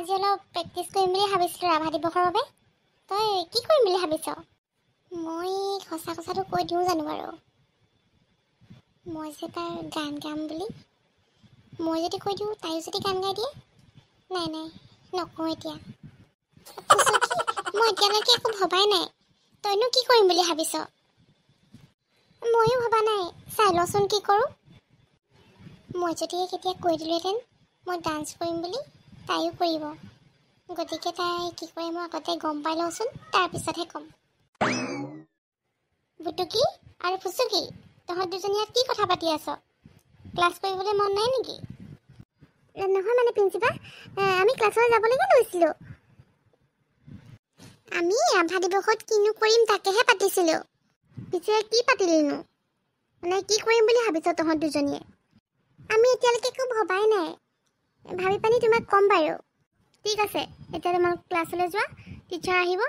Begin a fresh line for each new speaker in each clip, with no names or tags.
আজি অলপ প্ৰেক্টিছ কৰিম বুলি ভাবিছিলোঁ ৰাভা দিৱসৰ বাবে। তই কি কৰিম বুলি ভাবিছ? মই সঁচা কথাটো কৈ দিওঁ জানো বাৰু? মই যে তাৰ গান গাম বুলি। মই যদি কৈ দিওঁ তাইও যদি গান গাই দিয়ে? নাই নকওঁ এতিয়া। মই এতিয়ালৈকে একো ভবাই নাই। তইনো কি কৰিম বুলি ভাবিছ? ময়ো ভবা নাই, চাই লচোন কি কৰোঁ। মই যদি কেতিয়া কৈ দিলোহেঁতেন মই ডান্স কৰিম বুলি, তাইও কৰিব। গতিকে তাই কি কৰে মই আগতে গম পাই লওঁচোন, তাৰপিছতহে ক'ম। বুটুকি আৰু ফুচুকি, তহঁত দুজনী ইয়াত কি কথা পাতি আছ? ক্লাছ কৰিবলৈ মন নাই নেকি? নহয় মানে প্ৰিন্সিপা, আমি ক্লাছলৈ যাবলৈকে লৈছিলোঁ। আমি ৰাভা দিৱসত কিনো কৰিম তাকেহে পাতিছিলোঁ। পিছে কি পাতিলিনো? মানে কি কৰিম বুলি ভাবিছ তহঁত দুজনীয়ে? আমি এতিয়ালৈকে একো ভবাই নাই। ভাবি পানি তোমাক ক'ম বাৰু। ঠিক আছে, এতিয়া তোমালোক ক্লাছলৈ যোৱা, টিচাৰ আহিব,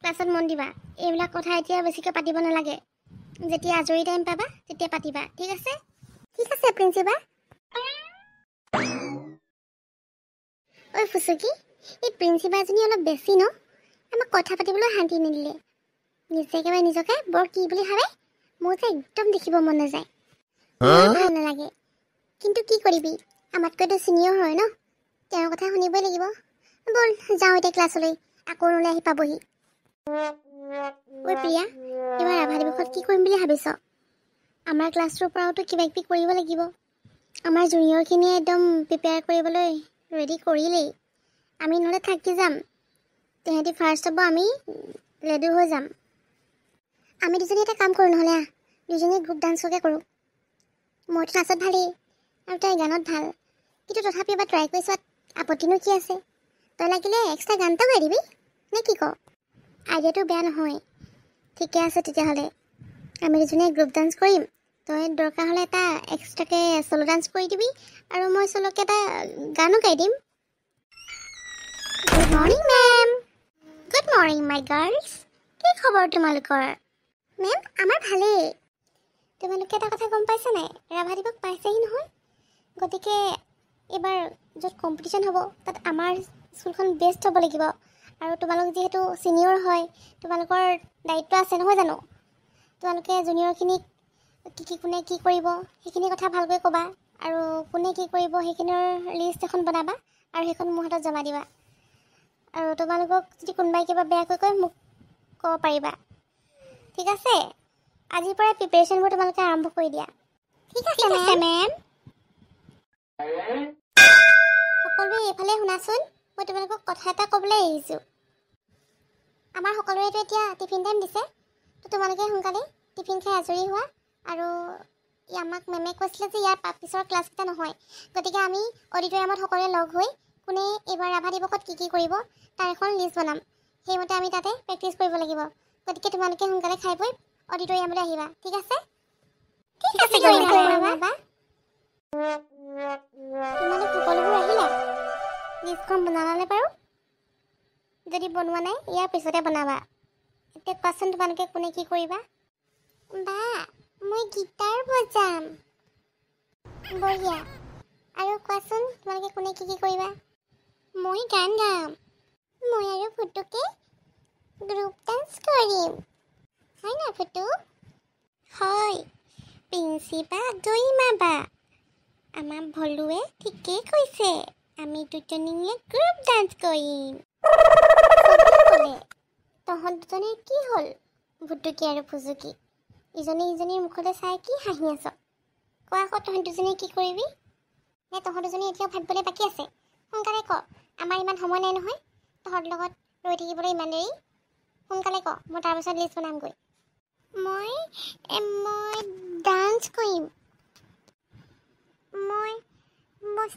ক্লাছত মন দিবা। এইবিলাক কথা এতিয়া বেছিকৈ পাতিব নালাগে। যেতিয়া আজৰি টাইম পাবা তেতিয়া পাতিবা, ঠিক আছে? ঠিক আছে প্ৰিন্সিপা। ঐ ফুচুকি, এই প্ৰিন্সিপা এজনী অলপ বেছি ন? আমাক কথা পাতিবলৈ শান্তি নিদিলে। নিজে একেবাৰে নিজকে বৰ কি বুলি ভাবে, মোৰ যে একদম দেখিব মন নাযায়। ভাল নালাগে, কিন্তু কি কৰিবি, আমাতকৈতো চিনিয়ৰ হয় ন, তেওঁৰ কথা শুনিবই লাগিব। ব'ল যাওঁ এতিয়া ক্লাছলৈ, আকৌ নলৈ আহি পাবহি। ঐ প্ৰিয়া, এইবাৰ ৰাভা দিৱসত কি কৰিম বুলি ভাবিছ? আমাৰ ক্লাছটোৰ পৰাওতো কিবা কিবি কৰিব লাগিব। আমাৰ জুনিয়ৰখিনিয়ে একদম প্ৰিপেয়াৰ কৰিবলৈ ৰেডি কৰিলেই। আমি নহ'লে থাকি যাম, তেহেঁতি ফাৰ্ষ্ট হ'ব, আমি ৰেডি হৈ যাম। আমি দুজনী এটা কাম কৰোঁ নহ'লে, দুজনীয়ে গ্ৰুপ ডান্সকে কৰোঁ। মইতো নাচত ভালেই আৰু তাই গানত ভাল, কিন্তু তথাপি এবাৰ ট্ৰাই কৰি চোৱাত আপত্তিনো কি আছে? তই লাগিলে এক্সট্ৰা গান এটাও গাই দিবি, নে কি ক? আইডিয়াটো বেয়া নহয়। ঠিকে আছে তেতিয়াহ'লে, আমি দুজনীয়ে গ্ৰুপ ডান্স কৰিম। তই দৰকাৰ হ'লে এটা এক্সট্ৰাকৈ চ'ল' ডান্স কৰি দিবি, আৰু মই চ'ল'কৈ এটা গানো গাই দিম। Good morning ma'am. Good morning my girls. কি খবৰ তোমালোকৰ? মেম, আমাৰ ভালেই। তোমালোকে এটা কথা গম পাইছা নাই? ৰাভা দিৱস পাইছেহি নহয়। গতিকে এইবাৰ য'ত কম্পিটিশ্যন হ'ব তাত আমাৰ স্কুলখন বেষ্ট হ'ব লাগিব। আৰু তোমালোক যিহেতু ছিনিয়ৰ হয়, তোমালোকৰ দায়িত্ব আছে নহয় জানো? তোমালোকে জুনিয়ৰখিনিক কোনে কি কৰিব সেইখিনি কথা ভালকৈ ক'বা, আৰু কোনে কি কৰিব সেইখিনিৰ লিষ্ট এখন বনাবা, আৰু সেইখন মোৰ হাতত জমা দিবা। আৰু তোমালোকক যদি কোনোবাই কিবা বেয়াকৈ কয় মোক ক'ব পাৰিবা, ঠিক আছে? আজিৰ পৰাই প্ৰিপেৰেশ্যনবোৰ তোমালোকে আৰম্ভ কৰি দিয়া। ঠিক আছে মেম। সকলোৱে এইফালে শুনাচোন, মই তোমালোকক কথা এটা ক'বলৈ আহিছোঁ। আমাৰ সকলোৰেতো এতিয়া টিফিন টাইম দিছে, তো তোমালোকে সোনকালে টিফিন খাই আজৰি হোৱা। আৰু আমাক মেমে কৈছিলে যে ইয়াৰ পিছৰ ক্লাছকেইটা নহয়, গতিকে আমি অডিটৰিয়ামত সকলোৱে লগ হৈ কোনে এইবাৰ ৰাভা দিৱসত কি কৰিব তাৰ এখন লিষ্ট বনাম। সেইমতে আমি তাতে প্ৰেক্টিছ কৰিব লাগিব। গতিকে তোমালোকে সোনকালে খাই বৈ অডিটৰিয়ামলৈ আহিবা, ঠিক আছে? ঠিক আছে বাবা। তোমালোক সকলোবোৰ আহিলা? লিষ্টখন বনালানে বাৰু? যদি বনোৱা নাই ইয়াৰ পিছতে বনাবা। এতিয়া কোৱাচোন তোমালোকে কোনে কি কৰিবা? বা, মই গীটাৰ বজাম। বঢ়িয়া। আৰু কোৱাচোন তোমালোকে কোনে কি কৰিবা? মই গান গাম। মই আৰু ফুটুকে গ্ৰুপ ডান্স কৰিম। হয় না ফুটু? হয়, প্ৰিন্সিপা দৈমা বা। আমাৰ ভলুৱে ঠিকেই কৈছে, আমি দুজনীয়ে গ্ৰুপ ডান্স কৰিম। তহঁত দুজনীৰ কি হ'ল? ভুটুকি আৰু ফুজুকি, ইজনী ইজনীৰ মুখলৈ চাই কি হাঁহি আছ? কোৱা আকৌ, তহঁত দুজনীয়ে কি কৰিবি? নে তহঁত দুজনী এতিয়াও ভাবিবলৈ বাকী আছে? সোনকালে ক, আমাৰ ইমান সময় নাই নহয় তহঁত লগত ৰৈ থাকিবলৈ ইমান দেৰি। সোনকালে ক, মই তাৰপিছত লিষ্ট বনামগৈ। মই ডান্স কৰিম। মই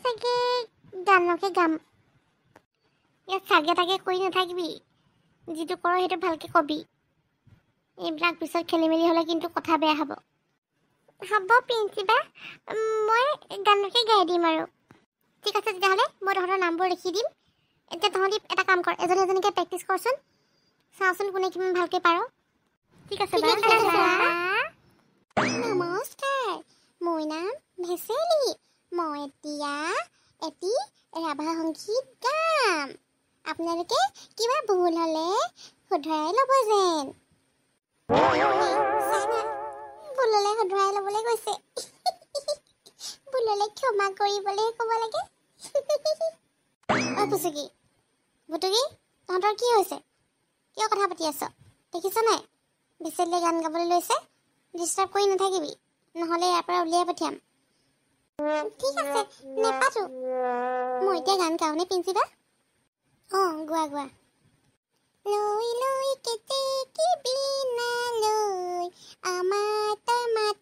চাগে গানকে গাম। ইয়াত চাগে তাকে কৰি নাথাকিবি, যিটো কৰ সেইটো ভালকৈ কবি। এইবিলাক পিছত খেলি মেলি হ'লে কিন্তু কথা বেয়া হ'ব। হ'ব প্ৰিন্সিপা, মই গানকে গাই দিম আৰু। ঠিক আছে তেতিয়াহ'লে, মই তহঁতৰ নামবোৰ লিখি দিম। এতিয়া তহঁতি এটা কাম কৰ, এজনী এজনীকৈ প্ৰেক্টিছ কৰচোন, চাওঁচোন কোনে কিমান ভালকৈ পাৰ। ঠিক আছে নমস্কাৰ, মোৰ নাম ভেচেলি। মই এতিয়া এটি ৰাভা সংগীত গাম। আপোনালোকে কিবা ভুল হ'লে শুধৰাই ল'ব যেন ভুল হ'লে শুধৰাই ল'বলৈ কৈছে ভুল হ'লে ক্ষমা কৰিবলৈ ক'ব লাগে পুচুকি বুটুকি তহঁতৰ কি হৈছে কিয় কথা পাতি আছ দেখিছ নাই বেচেলে গান গাবলৈ লৈছে ডিষ্টাৰ্ব কৰি নাথাকিবি নহ'লে ইয়াৰ পৰা উলিয়াই পঠিয়াম ঠিক আছে নেপাতো মই এতিয়া গান গাওঁনে প্ৰিন্সিপা গোৱা গোৱা লৈ লৈ কেতে কি বিনা লৈ আমাৰ তমাত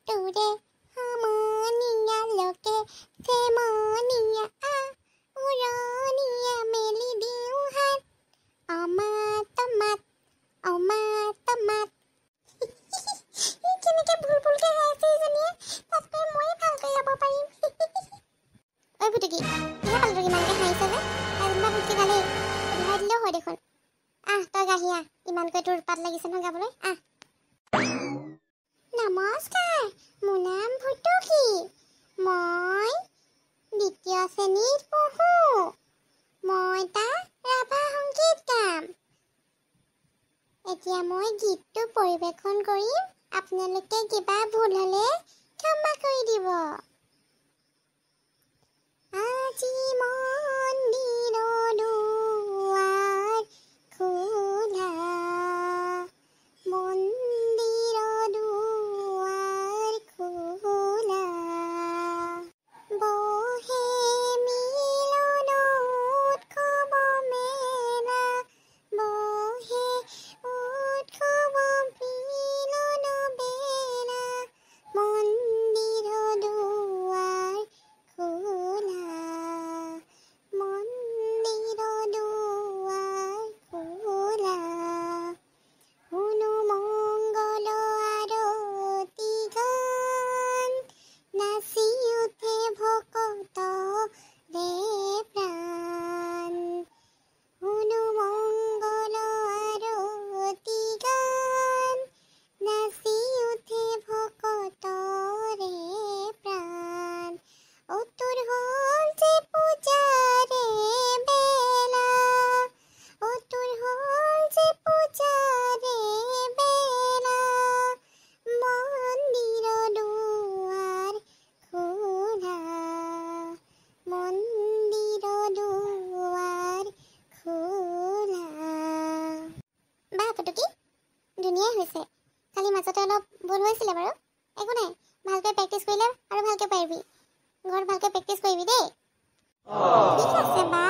তোৰে সমনীয়া লোকে চেমনীয়া উৰণীয়া মেলি দিওঁ হাত আমাৰ তমাত কেনেকে ভুল ভুলকে গাইছে ইজনীয়ে তাতকৈ মই ভালকৈ গাব পাৰিম ঐ বুটুকি কিয় পালটো ইমানকৈ হাঁহিছে যে আজিবা ভুলকে গালেই উঠাই দিলেও হয় দেখোন তই গাহি ইমানকৈ তোৰ উৎপাত লাগিছে নহয় গাবলৈ নমস্কাৰ মোৰ নাম ভুটুকি মই দ্বিতীয় শ্ৰেণীত পঢ়োঁ মই ৰাভা সংগীত গাম এতিয়া মই গীতটো পৰিৱেশন কৰিম আপোনালোকে কিবা ভুল হ'লে ক্ষমা কৰি দিব আজি মন্দিৰৰ দুৱাৰ খোলা মন্দিৰৰ দুৱাৰ খোলা বহে মিলন উৎসৱ মেলা বহে উৎসৱ মিলন বেলা মন্দিৰৰ দুৱাৰ খোলা মন্দিৰৰ দুৱাৰ খোলা শুনো মংগল আৰতি গান নাচি উঠে ভকত ৰে প্ৰাণ শুনো মংগল আৰতি গান নাচি উঠে ভকত ৰে প্ৰাণ অতুৰ হ'ল যে পূজাৰে বেলা অতুৰ হ'ল যে পূজাৰে বেলা মন্দিৰৰ দুৱাৰ খোলা মন্দিৰৰ দুৱাৰ খোলা বাহ পুটুকি ধুনীয়াই হৈছে খালি মাজতে অলপ ভুল হৈছিলে বাৰু একো নাই ভালকৈ প্ৰেক্টিচ কৰিলে আৰু ভালকৈ পাৰিবি ঘৰত ভালকৈ প্ৰেক্টিচ কৰিবি দেই ঠিক আছে বা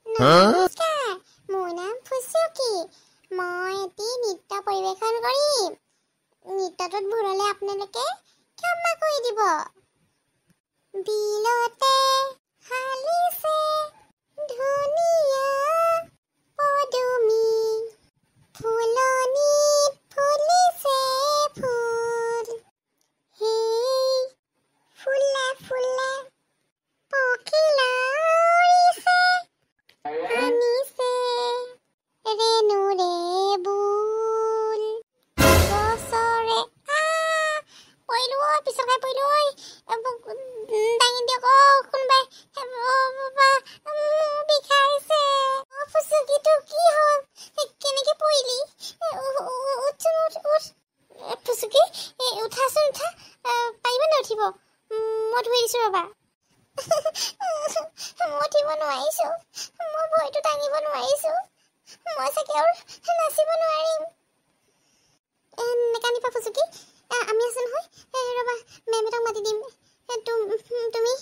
নমস্কাৰ মোৰ নাম ফুচুকি মই এটি নৃত্য পৰিৱেশন কৰিম নৃত্যটোত ভুল হ'লে আপোনালোকে ক্ষমা কৰি দিব বিলতে হালিছে ধুনীয়া পদুমী ফুলনিত ফুলিছে ফুল সেই ফুলে ফুলে পখিলা উৰিছে আনিছে ৰেণুৰে বুল গছৰে পৰিলো পিছলৈ পৰিলো দাঙি দিয়ক কোনোবাই বিষাইছে ফুচুকিটো কি হ'ল কেনেকে পৰিলি উঠচোন উঠ ফুচুকি উঠাচোন উঠা পাৰিব নে উঠিব মই ধুই দিছোঁ ৰ'বা মই উঠিব নোৱাৰিছোঁ মই ভৰিটো দাঙিব নোৱাৰিছোঁ মই চাগে আৰু নাচিব নোৱাৰিম নেকান্দিবা ফুচুকি আমি আছো নহয় ৰ'বা মেমহঁতক মাতি দিম তুমি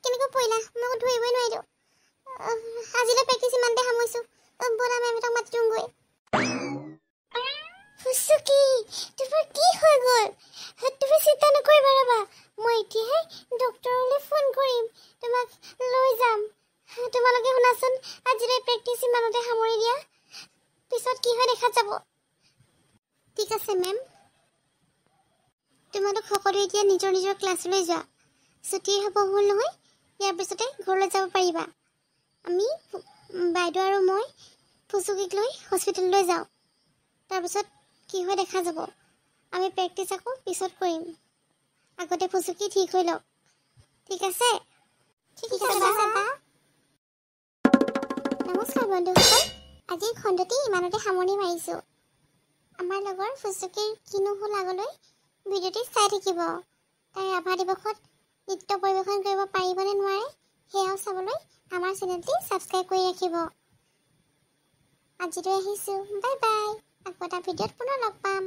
কেনেকৈ পৰিলা মই ধৰিবই নোৱাৰিলোঁ আজিলৈ প্ৰেক্টিচ ইমানতে সামৰিছোঁ ব'লা মেমহঁতক মাতি দিওঁগৈ ফুচুকি তোমাৰ কি হৈ গ'ল তুমি চিন্তা নকৰিবা ৰ'বা মই এতিয়াই ডক্টৰলৈ ফোন কৰিম তোমাক লৈ যাম তোমালোকে শুনাচোন আজিলৈ প্ৰেক্টিচ ইমানতে সামৰি দিয়া পিছত কি হয় দেখা যাব ঠিক আছে মেম তোমালোক সকলো এতিয়া নিজৰ নিজৰ ক্লাছলৈ যোৱা ছুটি হ'ব হ'ল নহয় ইয়াৰ পিছতে ঘৰলৈ যাব পাৰিবা আমি বাইদেউ আৰু মই ফুচুকিক লৈ হস্পিটেললৈ যাওঁ তাৰপিছত কি হয় দেখা যাব আমি প্ৰেক্টিচ আকৌ পিছত কৰিম আগতে ফুচুকি ঠিক হৈ লওক ঠিক আছে নমস্কাৰ বন্ধুসকল, আজিৰ খণ্ডটি ইমানতে সামৰণি মাৰিছোঁ। আমাৰ লগৰ ফুচুকীৰ কিনো হ'ল আগলৈ ভিডিঅ'টি চাই থাকিব। তাই ৰাভা দিৱসত নৃত্য পৰিৱেশন কৰিব পাৰিবনে নোৱাৰে সেয়াও চাবলৈ আমাৰ চেনেলটি ছাবস্ক্ৰাইব কৰি ৰাখিব। আজিলৈ আহিছোঁ, বাই বাই। আকৌ এটা ভিডিঅ'ত পুনৰ লগ পাম।